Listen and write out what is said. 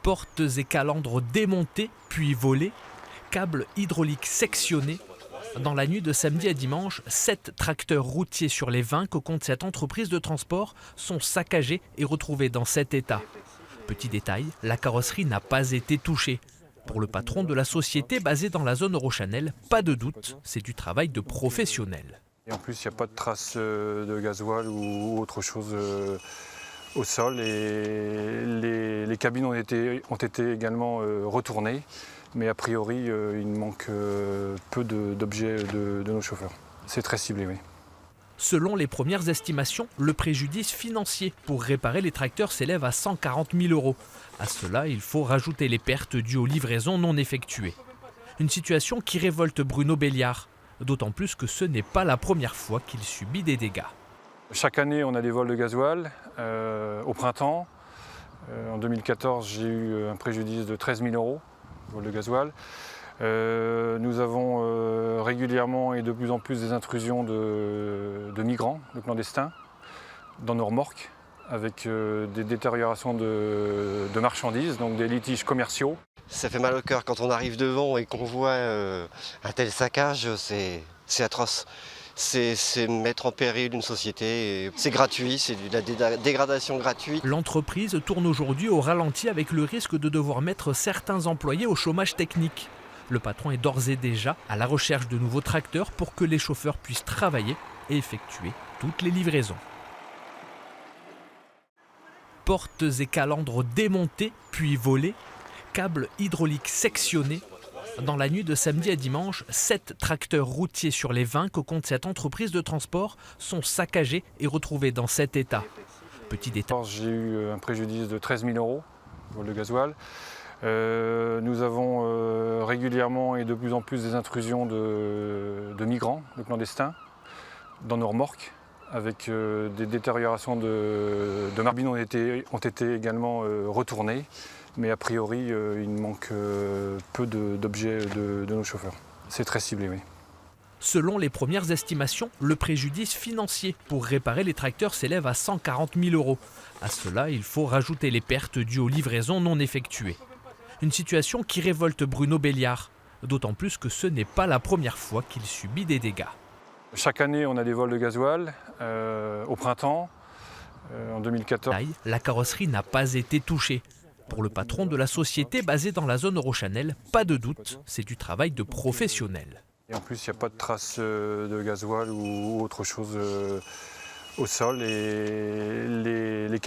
Portes et calandres démontés puis volés, câbles hydrauliques sectionnés. Dans la nuit de samedi à dimanche, 7 tracteurs routiers sur les 20 que compte cette entreprise de transport sont saccagés et retrouvés dans cet état. Petit détail, la carrosserie n'a pas été touchée. Pour le patron de la société basée dans la zone Eurochannel, pas de doute, c'est du travail de professionnel. Et en plus, il n'y a pas de traces de gasoil ou autre chose au sol. Et les cabines ont été également retournées. Mais a priori, il manque peu d'objets de nos chauffeurs. C'est très ciblé, oui. Selon les premières estimations, le préjudice financier pour réparer les tracteurs s'élève à 140 000 €. À cela, il faut rajouter les pertes dues aux livraisons non effectuées. Une situation qui révolte Bruno Béliard, d'autant plus que ce n'est pas la première fois qu'il subit des dégâts. Chaque année, on a des vols de gasoil. Au printemps, en 2014, j'ai eu un préjudice de 13 000 €, vol de gasoil. Nous avons régulièrement et de plus en plus des intrusions de migrants, de clandestins, dans nos remorques, avec des détériorations de marchandises, donc des litiges commerciaux. Ça fait mal au cœur quand on arrive devant et qu'on voit un tel saccage, c'est atroce. C'est mettre en péril une société, c'est gratuit, c'est de la dégradation gratuite. L'entreprise tourne aujourd'hui au ralenti avec le risque de devoir mettre certains employés au chômage technique. Le patron est d'ores et déjà à la recherche de nouveaux tracteurs pour que les chauffeurs puissent travailler et effectuer toutes les livraisons. Portes et calandres démontés puis volés, câbles hydrauliques sectionnés. Dans la nuit de samedi à dimanche, 7 tracteurs routiers sur les 20 que compte cette entreprise de transport sont saccagés et retrouvés dans cet état. Petit détail. J'ai eu un préjudice de 13 000 €, vol de gasoil. Nous avons régulièrement et de plus en plus des intrusions de migrants, de clandestins, dans nos remorques, avec des détériorations de marchandises ont été également retournées. Mais a priori, il manque peu d'objets de nos chauffeurs. C'est très ciblé, oui. Selon les premières estimations, le préjudice financier pour réparer les tracteurs s'élève à 140 000 €. À cela, il faut rajouter les pertes dues aux livraisons non effectuées. Une situation qui révolte Bruno Béliard, d'autant plus que ce n'est pas la première fois qu'il subit des dégâts. Chaque année, on a des vols de gasoil. Au printemps, en 2014. La carrosserie n'a pas été touchée. Pour le patron de la société basée dans la zone Eurochannel, pas de doute, c'est du travail de professionnel. Et en plus, il n'y a pas de traces de gasoil ou autre chose au sol. Et les